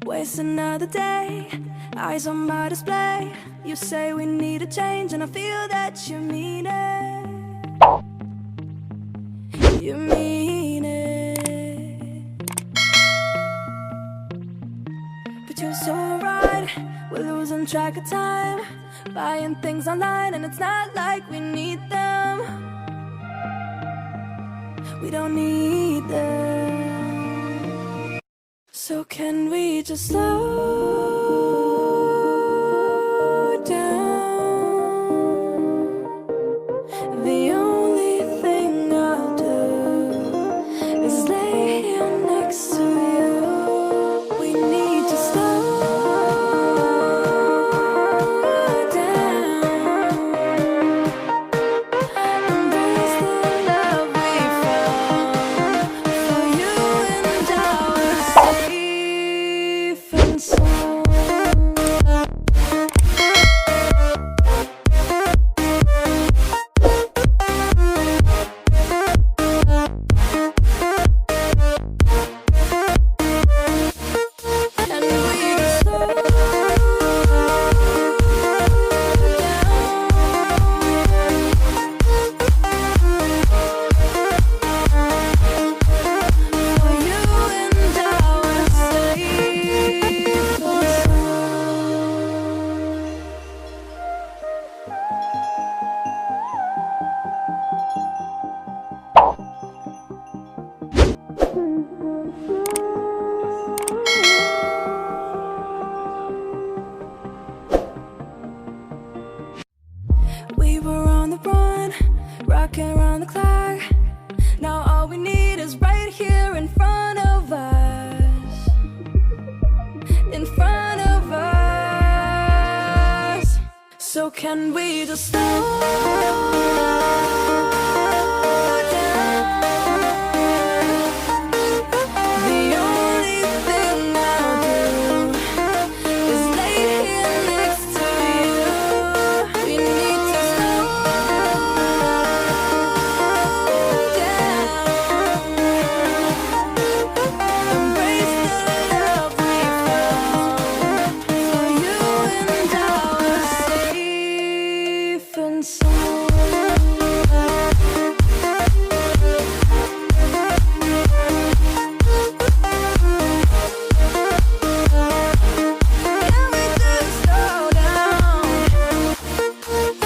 Waste another day, eyes on my display. You say we need a change and I feel that you mean it. You mean it. But you're so right, we're losing track of time, buying things online and it's not like we need them. We don't need them. So can we just slow down? The only thing I'll do is lay here next to you. We need to slow down. Embrace the love we found for you and our safe and sound. And we just slow down for you and our safe and we were on the run, rocking around the clock. Now all we need is right here in front of us. In front of us. So can we just slow down? The only thing I'll do is lay here next to you. We need to slow down. Embrace the love we found for you and our safe and sound. Can we just slow down?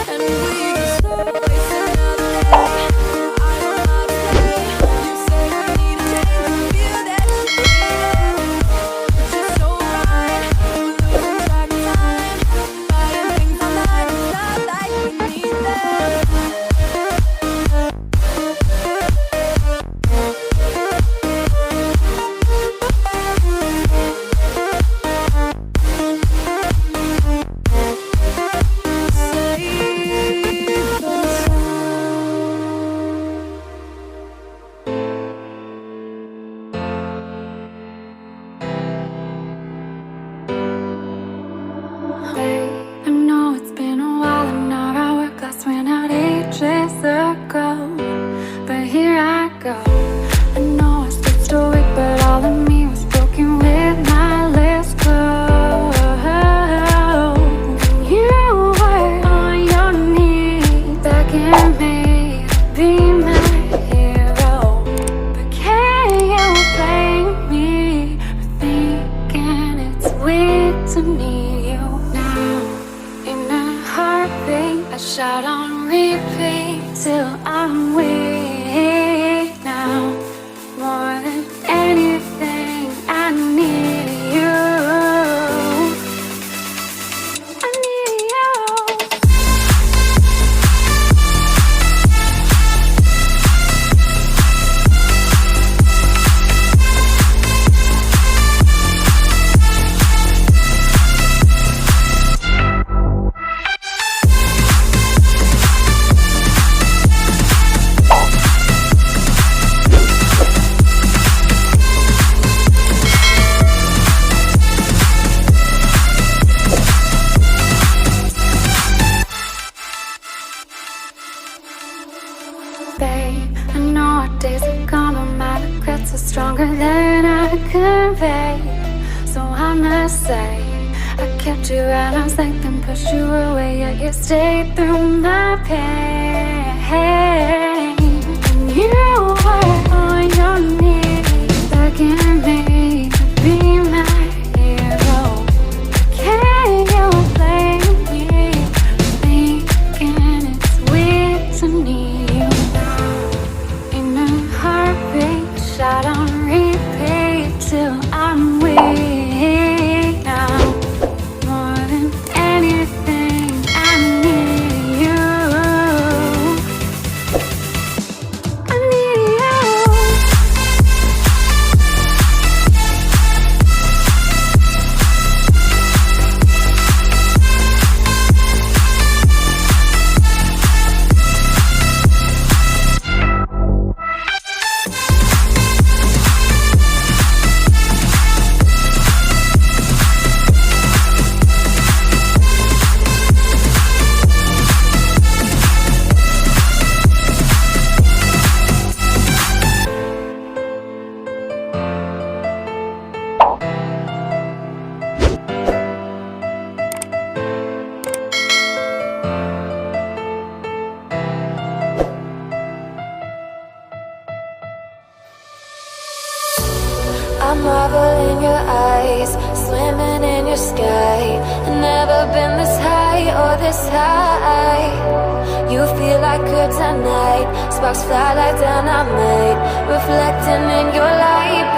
And we just slow waste another day. I don't know how to play. You say we need a change and feel that you need it. But you're so right, we're losing track of time, buying things online, it's not like we need them. Safe and I know it's been a while and our hourglass ran out ages ago, but here I go. I know I said story, but all of me was broken with my lips closed. You were on your knees begging me to be my hero, but can you blame me for thinking it's weird to need you now? In a heartbeat, I shout on repeat till I'm weak now. More than anything, I need you. I need you. say I kept you at arm's length and pushed you away, yet you stayed through my pain. And you were on your knees begging me to be my hero. Can you blame me for thinking it's weird to need you now? In a heartbeat, shot on repeat till I'm weak now. More than anything, I need you. I need you. I marvel in your eyes, swimming in your sky. I've never been this high or this high. You feel like kryptonite, sparks fly like dynamite, reflecting in your light.